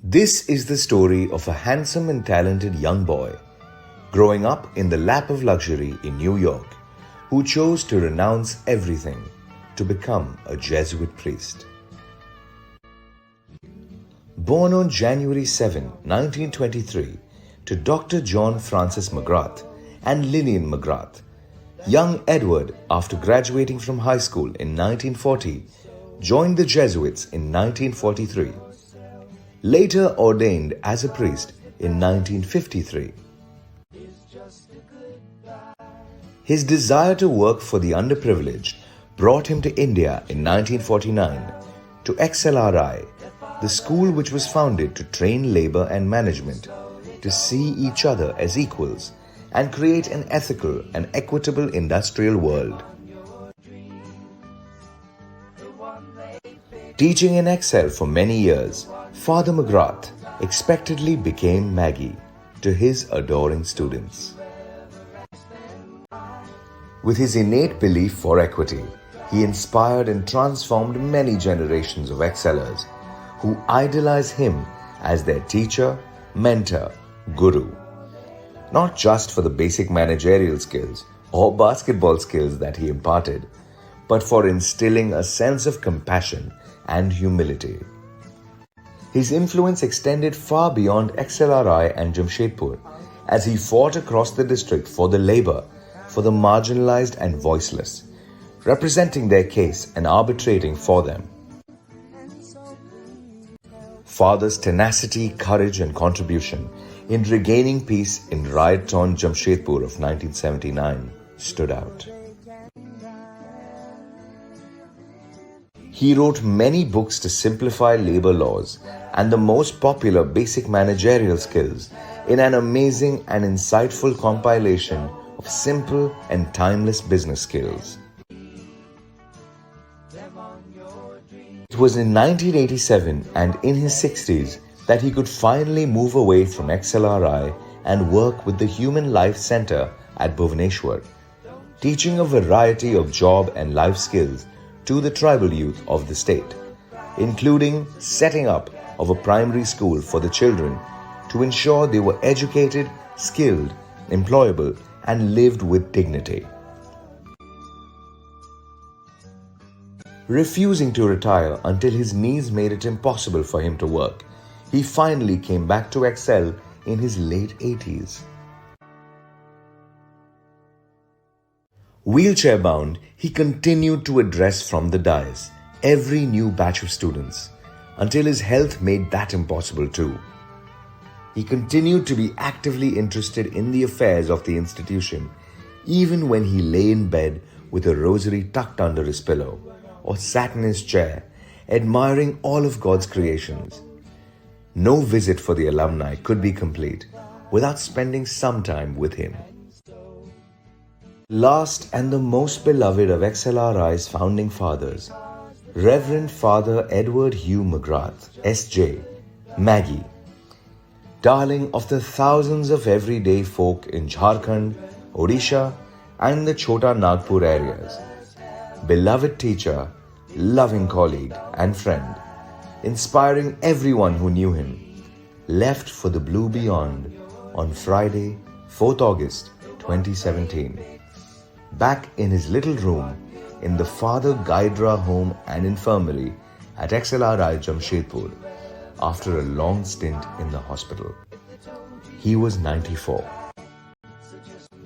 This is the story of a handsome and talented young boy growing up in the lap of luxury in New York who chose to renounce everything to become a Jesuit priest. Born on January 7, 1923, to Dr. John Francis McGrath and Lillian McGrath, young Edward, after graduating from high school in 1940, joined the Jesuits in 1943. Later ordained as a priest in 1953. His desire to work for the underprivileged brought him to India in 1949 to XLRI, the school which was founded to train labor and management to see each other as equals and create an ethical and equitable industrial world. Teaching in Excel for many years, Father McGrath expectedly became Maggie to his adoring students. With his innate belief for equity, he inspired and transformed many generations of excellers who idolize him as their teacher, mentor, guru. Not just for the basic managerial skills or basketball skills that he imparted, but for instilling a sense of compassion and humility. His influence extended far beyond XLRI and Jamshedpur as he fought across the district for the labor, for the marginalized and voiceless, representing their case and arbitrating for them. Father's tenacity, courage and contribution in regaining peace in riot-torn Jamshedpur of 1979 stood out. He wrote many books to simplify labor laws and the most popular basic managerial skills in an amazing and insightful compilation of simple and timeless business skills. It was in 1987 and in his 60s that he could finally move away from XLRI and work with the Human Life Center at Bhubaneswar, teaching a variety of job and life skills to the tribal youth of the state, including setting up of a primary school for the children to ensure they were educated, skilled, employable, and lived with dignity. Refusing to retire until his knees made it impossible for him to work, he finally came back to excel in his late 80s. Wheelchair-bound, he continued to address from the dais every new batch of students until his health made that impossible too. He continued to be actively interested in the affairs of the institution, even when he lay in bed with a rosary tucked under his pillow or sat in his chair, admiring all of God's creations. No visit for the alumni could be complete without spending some time with him. Last and the most beloved of XLRI's founding fathers, Reverend Father Edward Hugh McGrath, S.J., Maggie, darling of the thousands of everyday folk in Jharkhand, Odisha, and the Chota Nagpur areas, beloved teacher, loving colleague and friend, inspiring everyone who knew him, left for the blue beyond on Friday, 4th August 2017. Back in his little room in the Father Gaidra Home and Infirmary at XLRI Jamshedpur after a long stint in the hospital. He was 94.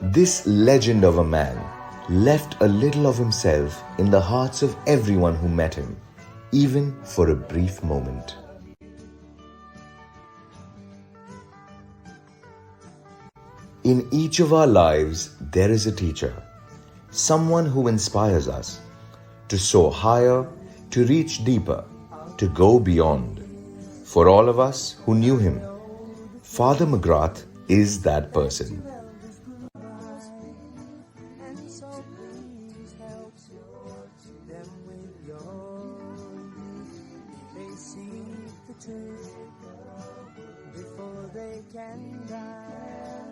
This legend of a man left a little of himself in the hearts of everyone who met him, even for a brief moment. In each of our lives, there is a teacher, someone who inspires us to soar higher, to reach deeper, to go beyond. For all of us who knew him, Father McGrath is that person. Before they can die.